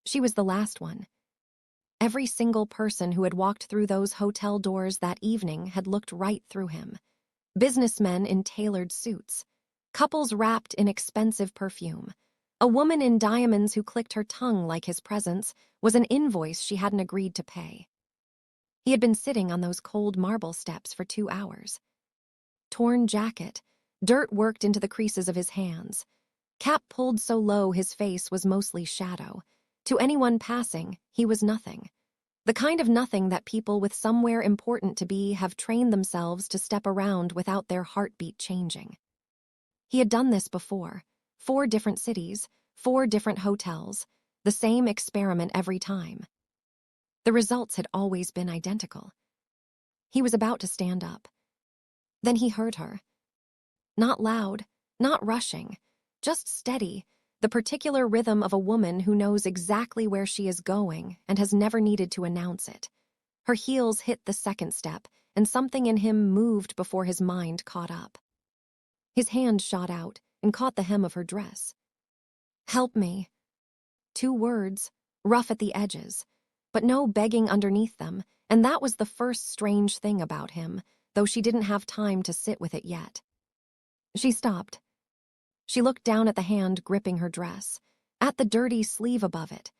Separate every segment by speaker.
Speaker 1: She was the last one. Every single person who had walked through those hotel doors that evening had looked right through him. Businessmen in tailored suits, couples wrapped in expensive perfume. A woman in diamonds who clicked her tongue like his presence was an invoice she hadn't agreed to pay. He had been sitting on those cold marble steps for 2 hours. Torn jacket, dirt worked into the creases of his hands. Cap pulled so low his face was mostly shadow. To anyone passing, he was nothing. The kind of nothing that people with somewhere important to be have trained themselves to step around without their heartbeat changing. He had done this before. 4 different cities, 4 different hotels, the same experiment every time. The results had always been identical. He was about to stand up. Then he heard her. Not loud, not rushing, just steady, the particular rhythm of a woman who knows exactly where she is going and has never needed to announce it. Her heels hit the second step, and something in him moved before his mind caught up. His hand shot out and caught the hem of her dress. "Help me." 2 words, rough at the edges, but no begging underneath them, and that was the first strange thing about him, though she didn't have time to sit with it yet. She stopped. She looked down at the hand gripping her dress, at the dirty sleeve above it.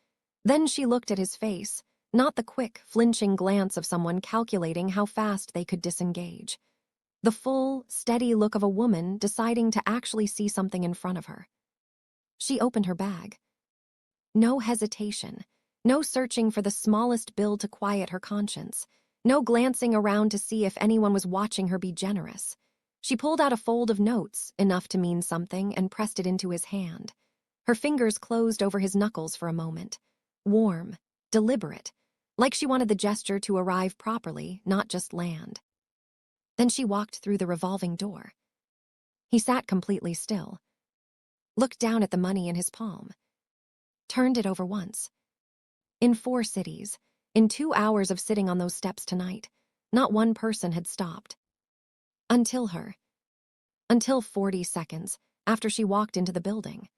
Speaker 1: Then she looked at his face, not the quick, flinching glance of someone calculating how fast they could disengage. The full, steady look of a woman deciding to actually see something in front of her. She opened her bag. No hesitation, no searching for the smallest bill to quiet her conscience, no glancing around to see if anyone was watching her be generous. She pulled out a fold of notes, enough to mean something, and pressed it into his hand. Her fingers closed over his knuckles for a moment. Warm, deliberate, like she wanted the gesture to arrive properly, not just land. Then she walked through the revolving door. He sat completely still, looked down at the money in his palm, turned it over once. In 4 cities, in 2 hours of sitting on those steps tonight, not one person had stopped. Until 40 seconds after she walked into the building.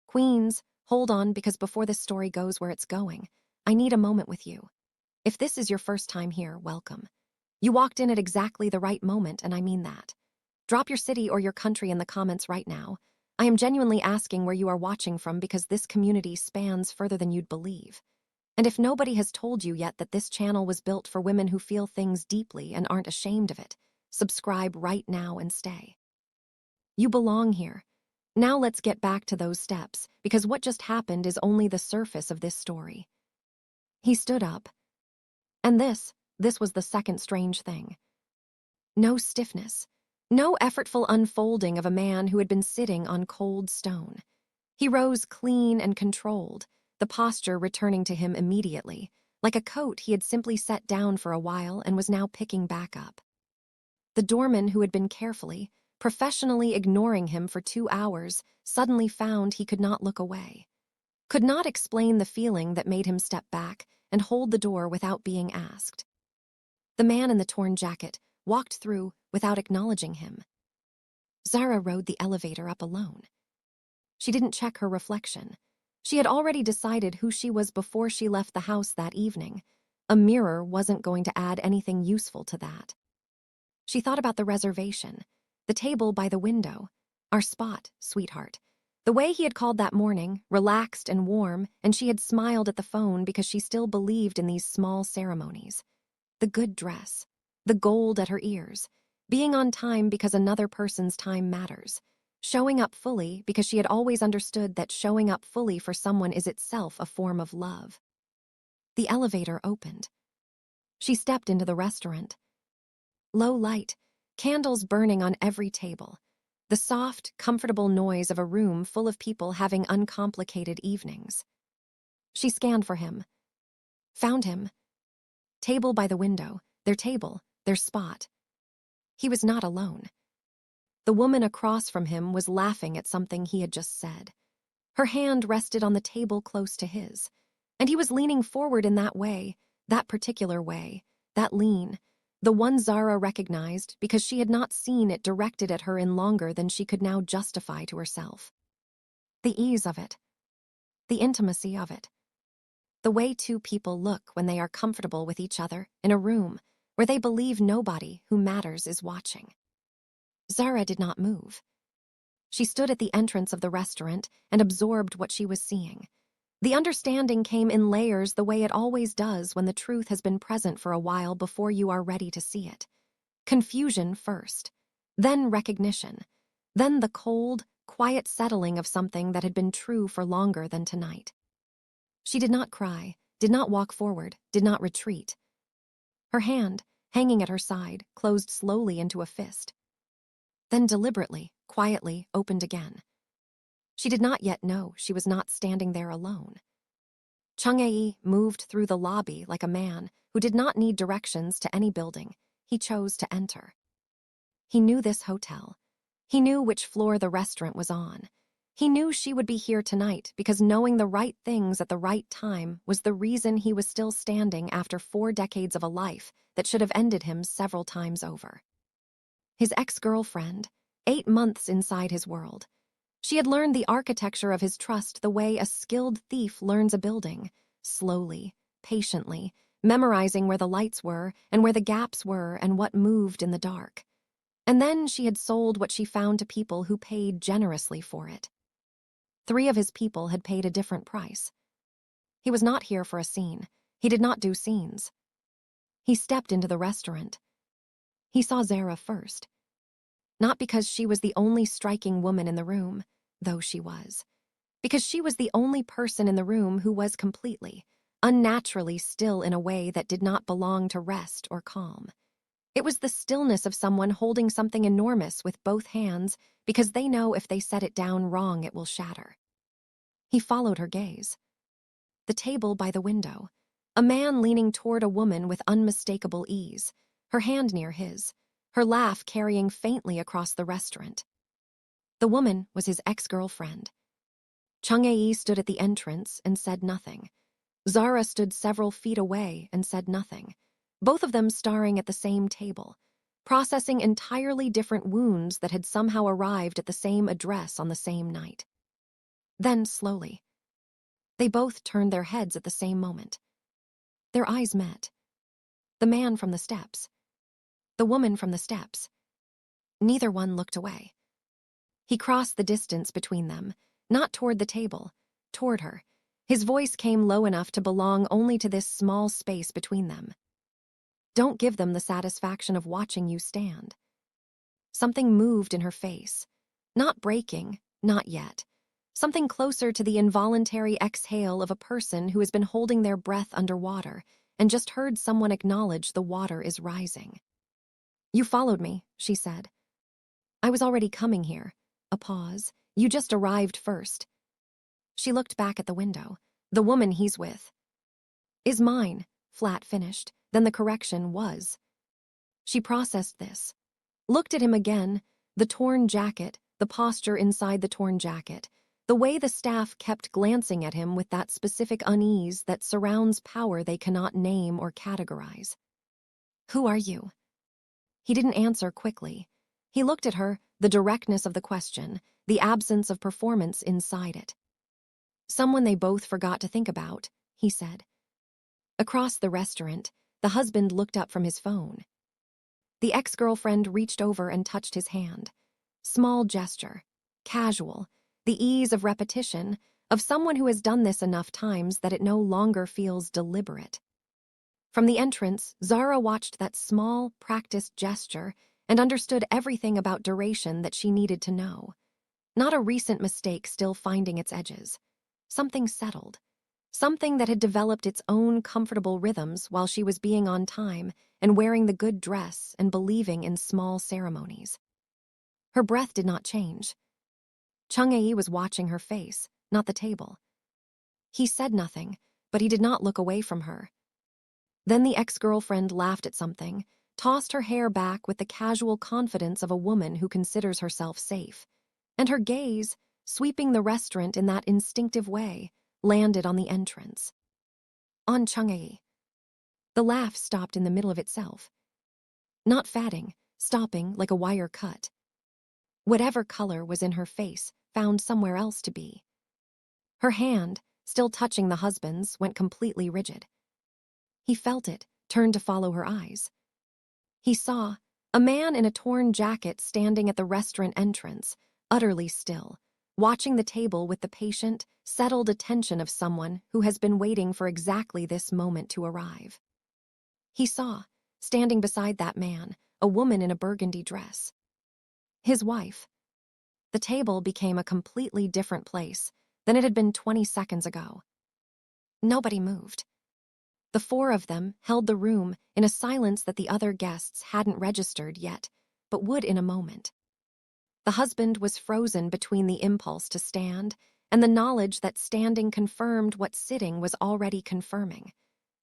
Speaker 1: "Queens, hold on, because before this story goes where it's going, I need a moment with you. If this is your first time here, welcome. You walked in at exactly the right moment, and I mean that. Drop your city or your country in the comments right now. I am genuinely asking where you are watching from because this community spans further than you'd believe. And if nobody has told you yet that this channel was built for women who feel things deeply and aren't ashamed of it, subscribe right now and stay. You belong here. Now let's get back to those steps, because what just happened is only the surface of this story." He stood up. And this was the second strange thing. No stiffness, no effortful unfolding of a man who had been sitting on cold stone. He rose clean and controlled, the posture returning to him immediately, like a coat he had simply set down for a while and was now picking back up. The doorman who had been carefully, professionally ignoring him for 2 hours suddenly found he could not look away, could not explain the feeling that made him step back and hold the door without being asked. The man in the torn jacket walked through without acknowledging him. Zara rode the elevator up alone. She didn't check her reflection. She had already decided who she was before she left the house that evening. A mirror wasn't going to add anything useful to that. She thought about the reservation, the table by the window. "Our spot, sweetheart." The way he had called that morning, relaxed and warm, and she had smiled at the phone because she still believed in these small ceremonies. The good dress, the gold at her ears, being on time because another person's time matters, showing up fully because she had always understood that showing up fully for someone is itself a form of love. The elevator opened. She stepped into the restaurant. Low light, candles burning on every table. The soft, comfortable noise of a room full of people having uncomplicated evenings. She scanned for him. Found him. Table by the window, their table, their spot. He was not alone. The woman across from him was laughing at something he had just said. Her hand rested on the table close to his, and he was leaning forward in that way, that particular way, that lean, the one Zara recognized because she had not seen it directed at her in longer than she could now justify to herself. The ease of it. The intimacy of it. The way two people look when they are comfortable with each other in a room where they believe nobody who matters is watching. Zara did not move. She stood at the entrance of the restaurant and absorbed what she was seeing. The understanding came in layers the way it always does when the truth has been present for a while before you are ready to see it. Confusion first, then recognition, then the cold, quiet settling of something that had been true for longer than tonight. She did not cry, did not walk forward, did not retreat. Her hand, hanging at her side, closed slowly into a fist. Then deliberately, quietly, opened again. She did not yet know she was not standing there alone. Chang'e moved through the lobby like a man who did not need directions to any building. He chose to enter. He knew this hotel. He knew which floor the restaurant was on. He knew she would be here tonight because knowing the right things at the right time was the reason he was still standing after 4 decades of a life that should have ended him several times over. His ex-girlfriend, 8 months inside his world. She had learned the architecture of his trust the way a skilled thief learns a building, slowly, patiently, memorizing where the lights were and where the gaps were and what moved in the dark. And then she had sold what she found to people who paid generously for it. 3 of his people had paid a different price. He was not here for a scene. He did not do scenes. He stepped into the restaurant. He saw Zara first. Not because she was the only striking woman in the room, though she was. Because she was the only person in the room who was completely, unnaturally still in a way that did not belong to rest or calm. It was the stillness of someone holding something enormous with both hands because they know if they set it down wrong it will shatter. He followed her gaze. The table by the window. A man leaning toward a woman with unmistakable ease, her hand near his, her laugh carrying faintly across the restaurant. The woman was his ex-girlfriend. Chang'e stood at the entrance and said nothing. Zara stood several feet away and said nothing, both of them staring at the same table, processing entirely different wounds that had somehow arrived at the same address on the same night. Then, slowly, they both turned their heads at the same moment. Their eyes met. The man from the steps. The woman from the steps. Neither one looked away. He crossed the distance between them, not toward the table, toward her. His voice came low enough to belong only to this small space between them. Don't give them the satisfaction of watching you stand. Something moved in her face. Not breaking, not yet. Something closer to the involuntary exhale of a person who has been holding their breath underwater and just heard someone acknowledge the water is rising. You followed me, she said. I was already coming here. A pause. You just arrived first. She looked back at the window. The woman he's with. Is mine, flat finished. Then the correction was. She processed this. Looked at him again, the torn jacket, the posture inside the torn jacket, the way the staff kept glancing at him with that specific unease that surrounds power they cannot name or categorize. Who are you? He didn't answer quickly. He looked at her, the directness of the question, the absence of performance inside it. Someone they both forgot to think about, he said. Across the restaurant, the husband looked up from his phone. The ex-girlfriend reached over and touched his hand. Small gesture, casual, the ease of repetition, of someone who has done this enough times that it no longer feels deliberate. From the entrance, Zara watched that small, practiced gesture and understood everything about duration that she needed to know. Not a recent mistake still finding its edges. Something settled. Something that had developed its own comfortable rhythms while she was being on time and wearing the good dress and believing in small ceremonies. Her breath did not change. Chang'e was watching her face, not the table. He said nothing, but he did not look away from her. Then the ex-girlfriend laughed at something, tossed her hair back with the casual confidence of a woman who considers herself safe, and her gaze, sweeping the restaurant in that instinctive way, landed on the entrance. On Chang'e. The laugh stopped in the middle of itself. Not fatting, stopping like a wire cut. Whatever color was in her face found somewhere else to be. Her hand, still touching the husband's, went completely rigid. He felt it, turned to follow her eyes. He saw a man in a torn jacket standing at the restaurant entrance, utterly still, watching the table with the patient, settled attention of someone who has been waiting for exactly this moment to arrive. He saw, standing beside that man, a woman in a burgundy dress. His wife. The table became a completely different place than it had been 20 seconds ago. Nobody moved. The four of them held the room in a silence that the other guests hadn't registered yet, but would in a moment. The husband was frozen between the impulse to stand and the knowledge that standing confirmed what sitting was already confirming.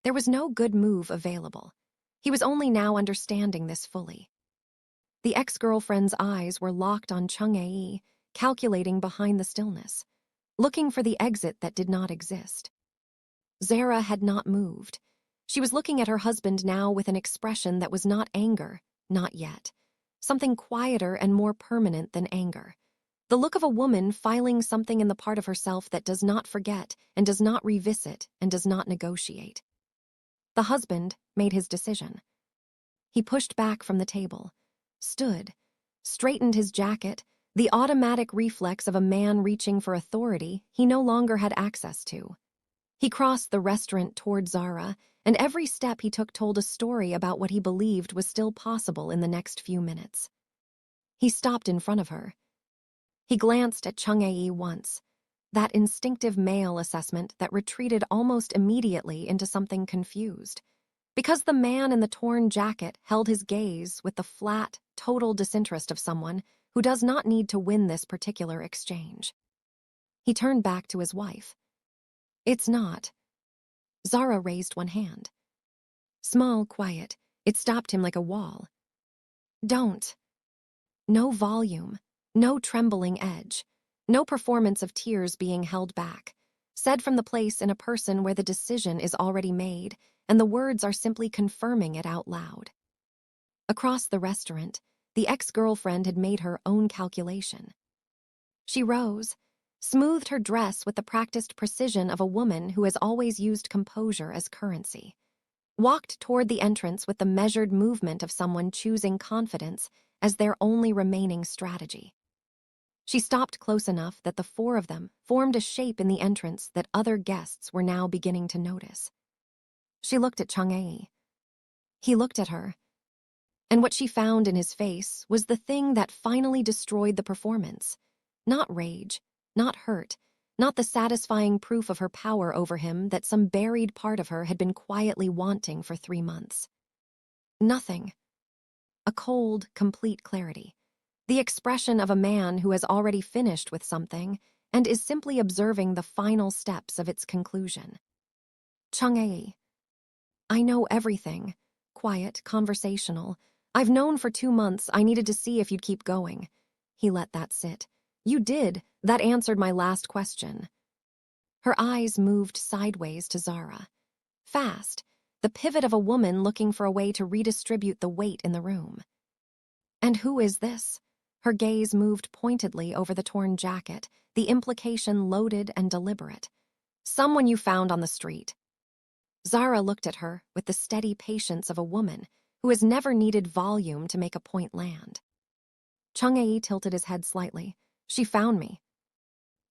Speaker 1: There was no good move available. He was only now understanding this fully. The ex-girlfriend's eyes were locked on Chung-ae, calculating behind the stillness, looking for the exit that did not exist. Zara had not moved. She was looking at her husband now with an expression that was not anger, not yet. Something quieter and more permanent than anger. The look of a woman filing something in the part of herself that does not forget and does not revisit and does not negotiate. The husband made his decision. He pushed back from the table, stood, straightened his jacket, the automatic reflex of a man reaching for authority he no longer had access to. He crossed the restaurant toward Zara, and every step he took told a story about what he believed was still possible in the next few minutes. He stopped in front of her. He glanced at Chung-ae once, that instinctive male assessment that retreated almost immediately into something confused, because the man in the torn jacket held his gaze with the flat, total disinterest of someone who does not need to win this particular exchange. He turned back to his wife. It's not. Zara raised one hand. Small, quiet, it stopped him like a wall. Don't. No volume, no trembling edge, no performance of tears being held back, said from the place in a person where the decision is already made and the words are simply confirming it out loud. Across the restaurant, the ex-girlfriend had made her own calculation. She rose, smoothed her dress with the practiced precision of a woman who has always used composure as currency, walked toward the entrance with the measured movement of someone choosing confidence as their only remaining strategy. She stopped close enough that the four of them formed a shape in the entrance that other guests were now beginning to notice. She looked at Chung-ae. He looked at her. And what she found in his face was the thing that finally destroyed the performance. Not rage, not hurt, not the satisfying proof of her power over him that some buried part of her had been quietly wanting for 3 months. Nothing. A cold, complete clarity. The expression of a man who has already finished with something and is simply observing the final steps of its conclusion. Chung-ae. I know everything. Quiet, conversational. I've known for 2 months I needed to see if you'd keep going. He let that sit. You did. That answered my last question. Her eyes moved sideways to Zara. Fast. The pivot of a woman looking for a way to redistribute the weight in the room. And who is this? Her gaze moved pointedly over the torn jacket, the implication loaded and deliberate. Someone you found on the street. Zara looked at her with the steady patience of a woman who has never needed volume to make a point land. Chung-ae tilted his head slightly. She found me.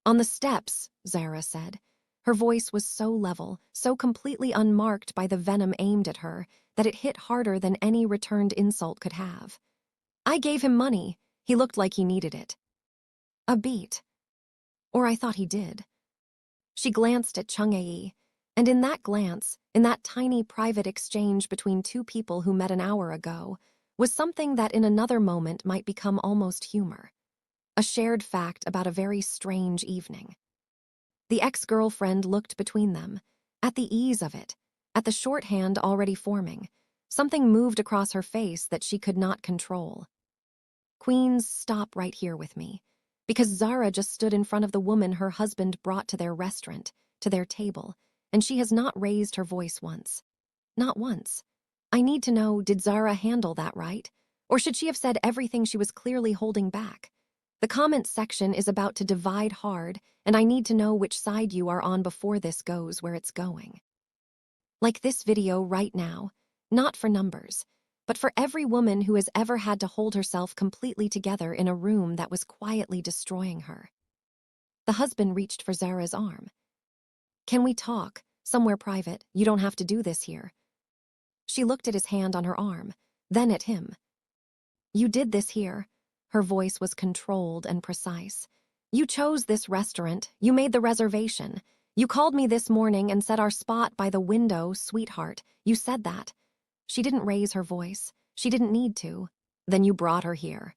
Speaker 1: On the steps, Zara said. Her voice was so level, so completely unmarked by the venom aimed at her, that it hit harder than any returned insult could have. I gave him money. He looked like he needed it. A beat. Or I thought he did. She glanced at Chung-ae, and in that glance, in that tiny private exchange between two people who met an hour ago, was something that in another moment might become almost humor. A shared fact about a very strange evening. The ex-girlfriend looked between them, at the ease of it, at the shorthand already forming. Something moved across her face that she could not control. Queens, stop right here with me. Because Zara just stood in front of the woman her husband brought to their restaurant, to their table, and she has not raised her voice once. Not once. I need to know, did Zara handle that right? Or should she have said everything she was clearly holding back? The comments section is about to divide hard, and I need to know which side you are on before this goes where it's going. Like this video right now, not for numbers, but for every woman who has ever had to hold herself completely together in a room that was quietly destroying her. The husband reached for Zara's arm. Can we talk? Somewhere private. You don't have to do this here. She looked at his hand on her arm, then at him. You did this here. Her voice was controlled and precise. You chose this restaurant. You made the reservation. You called me this morning and said our spot by the window, sweetheart. You said that. She didn't raise her voice. She didn't need to. Then you brought her here.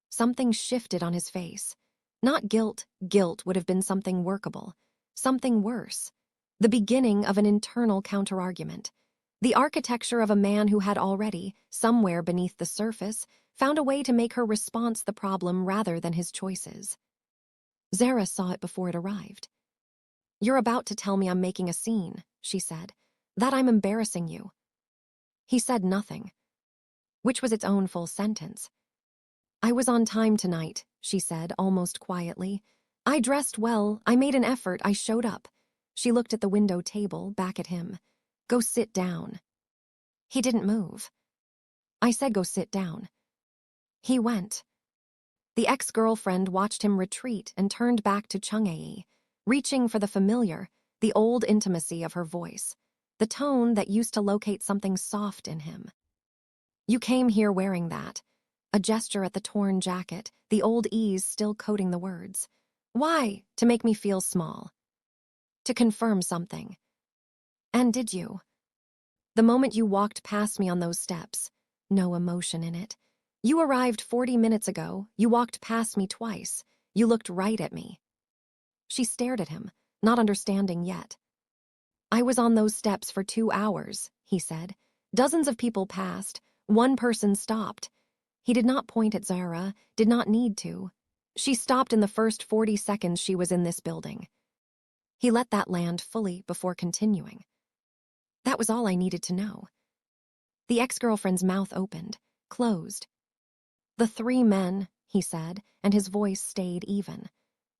Speaker 1: Something shifted on his face. Not guilt. Guilt would have been something workable. Something worse. The beginning of an internal counterargument. The architecture of a man who had already, somewhere beneath the surface, found a way to make her response the problem rather than his choices. Zara saw it before it arrived. You're about to tell me I'm making a scene, she said. That I'm embarrassing you. He said nothing, which was its own full sentence. I was on time tonight, she said, almost quietly. I dressed well, I made an effort, I showed up. She looked at the window table, back at him. Go sit down. He didn't move. I said go sit down. He went. The ex-girlfriend watched him retreat and turned back to Chang'e, reaching for the familiar, the old intimacy of her voice, the tone that used to locate something soft in him. You came here wearing that. A gesture at the torn jacket, the old ease still coating the words. Why? To make me feel small. To confirm something. And did you? The moment you walked past me on those steps, no emotion in it. You arrived 40 minutes ago, you walked past me twice, you looked right at me. She stared at him, not understanding yet. I was on those steps for 2 hours, he said. Dozens of people passed, one person stopped. He did not point at Zara, did not need to. She stopped in the first 40 seconds she was in this building. He let that land fully before continuing. That was all I needed to know. The ex-girlfriend's mouth opened, closed. The 3 men, he said, and his voice stayed even.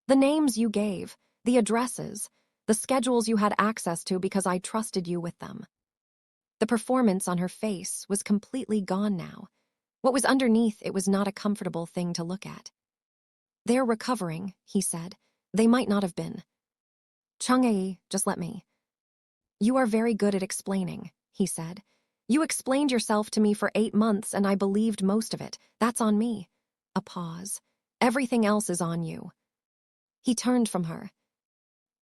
Speaker 1: The names you gave, the addresses, the schedules you had access to because I trusted you with them. The performance on her face was completely gone now. What was underneath it was not a comfortable thing to look at. They're recovering, he said. They might not have been. Chang'e, just let me. You are very good at explaining, he said. You explained yourself to me for 8 months and I believed most of it. That's on me. A pause. Everything else is on you. He turned from her.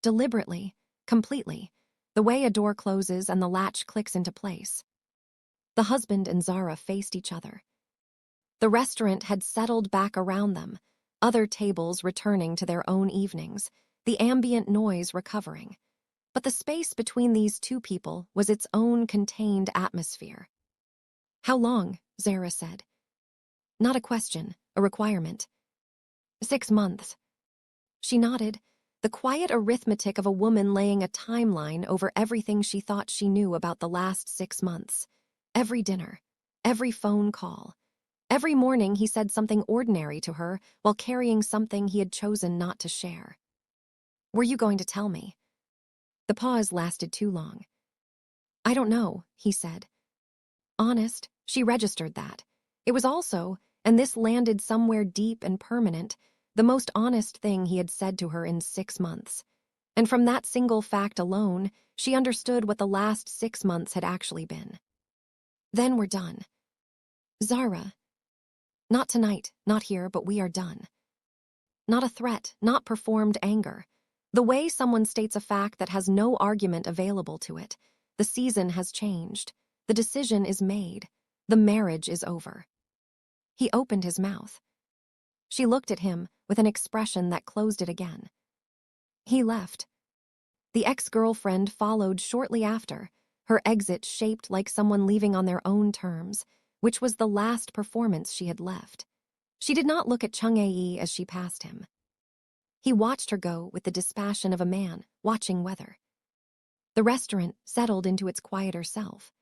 Speaker 1: Deliberately, completely, the way a door closes and the latch clicks into place. The husband and Zara faced each other. The restaurant had settled back around them, other tables returning to their own evenings, the ambient noise recovering. But the space between these 2 people was its own contained atmosphere. How long? Zara said. Not a question, a requirement. 6 months. She nodded, the quiet arithmetic of a woman laying a timeline over everything she thought she knew about the last 6 months. Every dinner, every phone call. Every morning he said something ordinary to her while carrying something he had chosen not to share. Were you going to tell me? The pause lasted too long. I don't know, he said. Honest, she registered that. It was also, and this landed somewhere deep and permanent, the most honest thing he had said to her in 6 months. And from that single fact alone, she understood what the last 6 months had actually been. Then we're done. Zara. Not tonight, not here, but we are done. Not a threat, not performed anger. The way someone states a fact that has no argument available to it. The season has changed. The decision is made. The marriage is over. He opened his mouth. She looked at him with an expression that closed it again. He left. The ex-girlfriend followed shortly after, her exit shaped like someone leaving on their own terms, which was the last performance she had left. She did not look at Chang'e as she passed him. He watched her go with the dispassion of a man watching weather. The restaurant settled into its quieter self.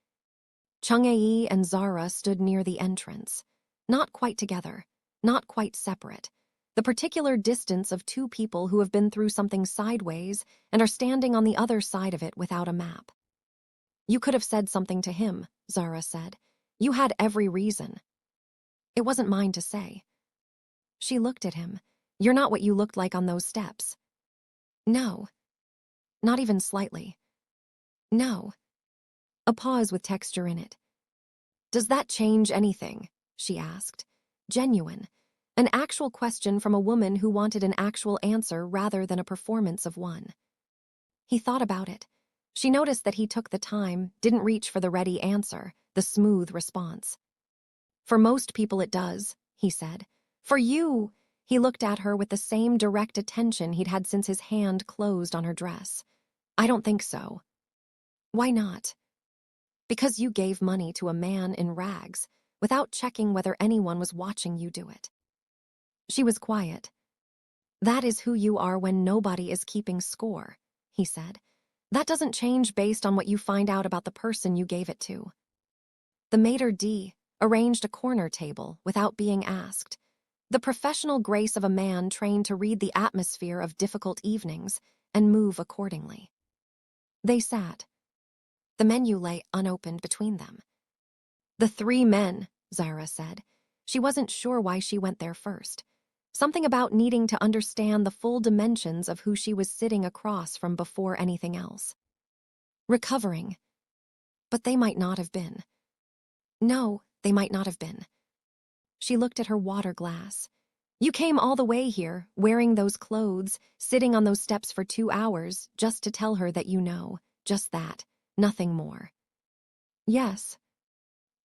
Speaker 1: Chang'e and Zara stood near the entrance, not quite together, not quite separate. The particular distance of two people who have been through something sideways and are standing on the other side of it without a map. You could have said something to him, Zara said. You had every reason. It wasn't mine to say. She looked at him. You're not what you looked like on those steps. No. Not even slightly. No. A pause with texture in it. Does that change anything? She asked. Genuine. An actual question from a woman who wanted an actual answer rather than a performance of one. He thought about it. She noticed that he took the time, didn't reach for the ready answer, the smooth response. For most people it does, he said. For you, he looked at her with the same direct attention he'd had since his hand closed on her dress. I don't think so. Why not? Because you gave money to a man in rags without checking whether anyone was watching you do it. She was quiet. That is who you are when nobody is keeping score, he said. That doesn't change based on what you find out about the person you gave it to. The maitre d' arranged a corner table without being asked. The professional grace of a man trained to read the atmosphere of difficult evenings and move accordingly. They sat. The menu lay unopened between them. The three men, Zara said. She wasn't sure why she went there first. Something about needing to understand the full dimensions of who she was sitting across from before anything else. Recovering. But they might not have been. No, they might not have been. She looked at her water glass. You came all the way here, wearing those clothes, sitting on those steps for 2 hours, just to tell her that you know, just that, nothing more. Yes.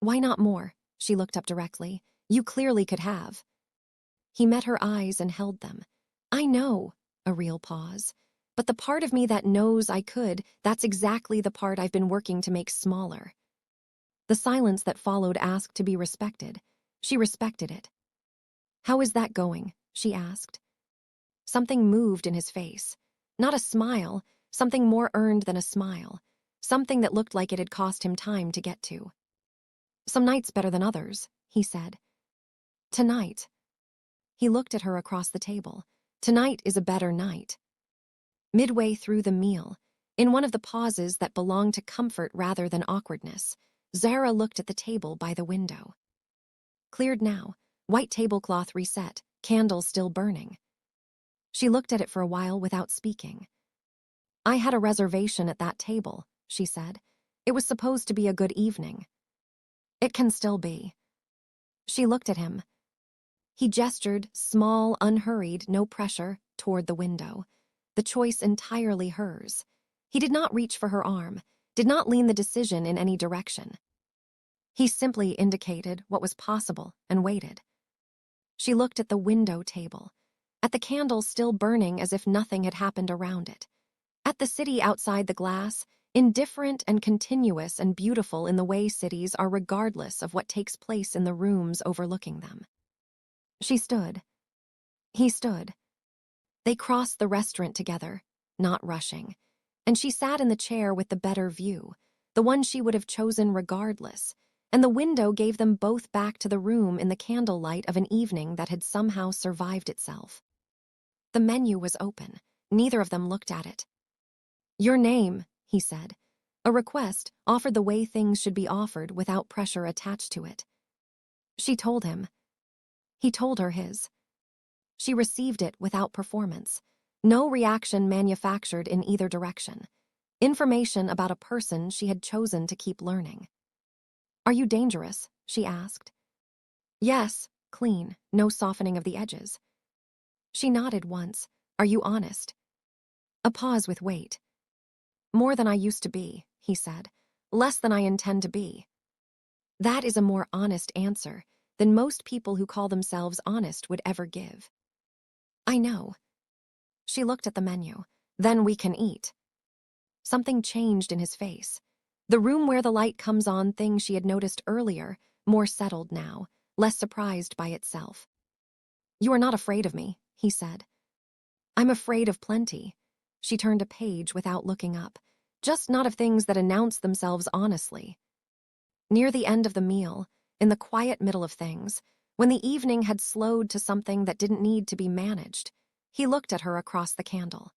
Speaker 1: Why not more? She looked up directly. You clearly could have. He met her eyes and held them. I know, a real pause. But the part of me that knows I could, that's exactly the part I've been working to make smaller. The silence that followed asked to be respected. She respected it. How is that going? She asked. Something moved in his face. Not a smile, something more earned than a smile. Something that looked like it had cost him time to get to. Some nights better than others, he said. Tonight. He looked at her across the table. Tonight is a better night. Midway through the meal, in one of the pauses that belonged to comfort rather than awkwardness, Zara looked at the table by the window. Cleared now, white tablecloth reset, candle still burning. She looked at it for a while without speaking. I had a reservation at that table, she said. It was supposed to be a good evening. It can still be. She looked at him. He gestured, small, unhurried, no pressure, toward the window. The choice entirely hers. He did not reach for her arm, did not lean the decision in any direction. He simply indicated what was possible and waited. She looked at the window table, at the candle still burning as if nothing had happened around it, at the city outside the glass, indifferent and continuous and beautiful in the way cities are regardless of what takes place in the rooms overlooking them. She stood. He stood. They crossed the restaurant together, not rushing, and she sat in the chair with the better view, the one she would have chosen regardless, and the window gave them both back to the room in the candlelight of an evening that had somehow survived itself. The menu was open. Neither of them looked at it. Your name, he said. A request offered the way things should be offered without pressure attached to it. She told him. He told her his. She received it without performance. No reaction manufactured in either direction. Information about a person she had chosen to keep learning. Are you dangerous? She asked. Yes, clean, no softening of the edges. She nodded once. Are you honest? A pause with weight. More than I used to be, he said. Less than I intend to be. That is a more honest answer than most people who call themselves honest would ever give. I know. She looked at the menu. Then we can eat. Something changed in his face. The room where the light comes on thing she had noticed earlier, more settled now, less surprised by itself. You are not afraid of me, he said. I'm afraid of plenty. She turned a page without looking up, just not of things that announce themselves honestly. Near the end of the meal, in the quiet middle of things, When the evening had slowed to something that didn't need to be managed, he looked at her across the candle.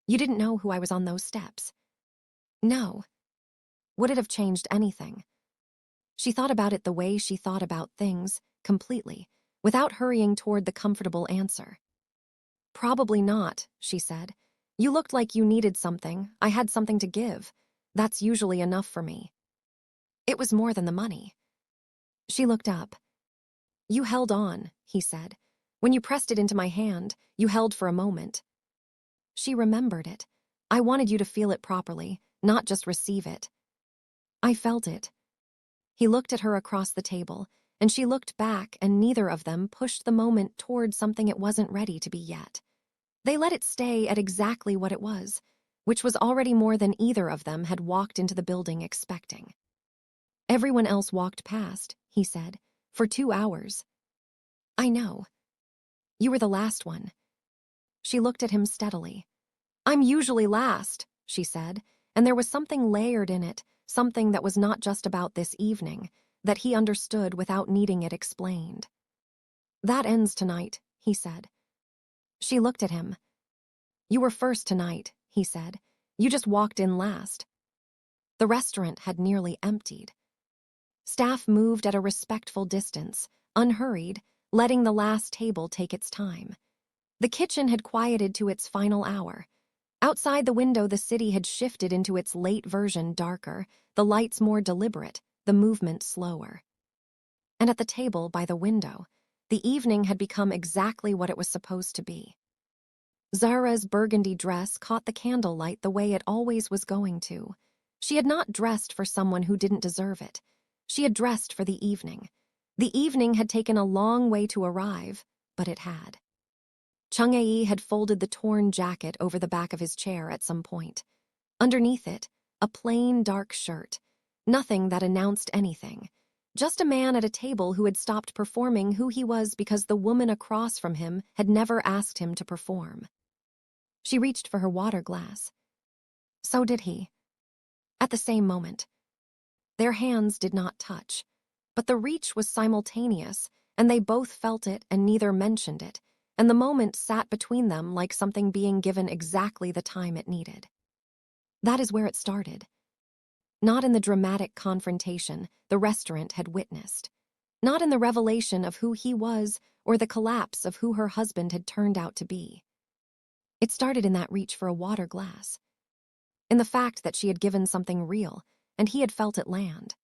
Speaker 1: You didn't know who I was on those steps. No. Would it have changed anything? She thought about it the way she thought about things, completely, without hurrying toward the comfortable answer. Probably not, she said. You looked like you needed something. I had something to give. That's usually enough for me. It was more than the money. She looked up. You held on, he said. When you pressed it into my hand, you held for a moment. She remembered it. I wanted you to feel it properly, not just receive it. I felt it. He looked at her across the table, and she looked back, and neither of them pushed the moment toward something it wasn't ready to be yet. They let it stay at exactly what it was, which was already more than either of them had walked into the building expecting. Everyone else walked past, he said, for 2 hours. I know. You were the last one. She looked at him steadily. I'm usually last, she said, and there was something layered in it, something that was not just about this evening, that he understood without needing it explained. That ends tonight, he said. She looked at him. You were first tonight, he said. You just walked in last. The restaurant had nearly emptied. Staff moved at a respectful distance, unhurried, letting the last table take its time. The kitchen had quieted to its final hour. Outside the window, the city had shifted into its late version, darker, the lights more deliberate, the movement slower. And at the table by the window, the evening had become exactly what it was supposed to be. Zara's burgundy dress caught the candlelight the way it always was going to. She had not dressed for someone who didn't deserve it. She had dressed for the evening. The evening had taken a long way to arrive, but it had. Chung-Ae had folded the torn jacket over the back of his chair at some point. Underneath it, a plain dark shirt. Nothing that announced anything. Just a man at a table who had stopped performing who he was because the woman across from him had never asked him to perform. She reached for her water glass. So did he. At the same moment. Their hands did not touch, but the reach was simultaneous, and they both felt it and neither mentioned it, and the moment sat between them like something being given exactly the time it needed. That is where it started. Not in the dramatic confrontation the restaurant had witnessed. Not in the revelation of who he was or the collapse of who her husband had turned out to be. It started in that reach for a water glass. In the fact that she had given something real, and he had felt it land.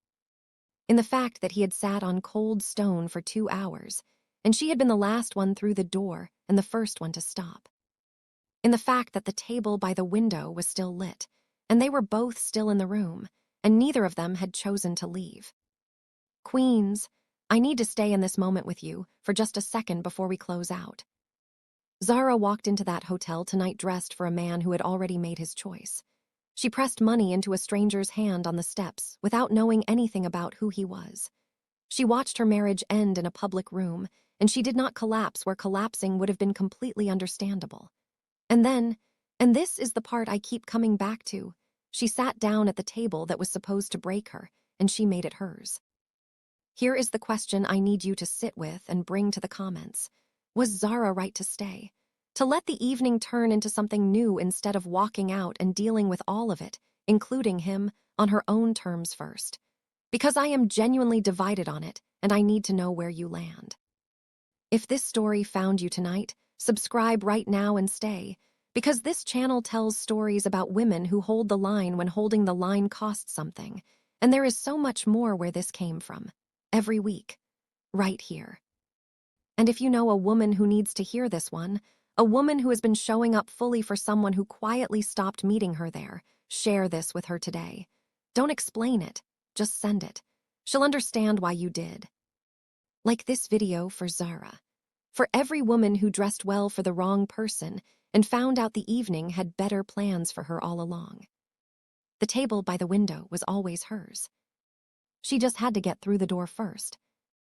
Speaker 1: In the fact that he had sat on cold stone for 2 hours, and she had been the last one through the door and the first one to stop. In the fact that the table by the window was still lit, and they were both still in the room, and neither of them had chosen to leave. Queens, I need to stay in this moment with you for just a second before we close out. Zara walked into that hotel tonight dressed for a man who had already made his choice. She pressed money into a stranger's hand on the steps without knowing anything about who he was. She watched her marriage end in a public room, and she did not collapse where collapsing would have been completely understandable. And then, and this is the part I keep coming back to, she sat down at the table that was supposed to break her, and she made it hers. Here is the question I need you to sit with and bring to the comments. Was Zara right to stay? To let the evening turn into something new instead of walking out and dealing with all of it, including him, on her own terms first? Because I am genuinely divided on it, and I need to know where you land. If this story found you tonight, subscribe right now and stay, because this channel tells stories about women who hold the line when holding the line costs something, and there is so much more where this came from. Every week. Right here. And if you know a woman who needs to hear this one, a woman who has been showing up fully for someone who quietly stopped meeting her there, share this with her today. Don't explain it, just send it. She'll understand why you did. Like this video for Zara. For every woman who dressed well for the wrong person and found out the evening had better plans for her all along. The table by the window was always hers. She just had to get through the door first.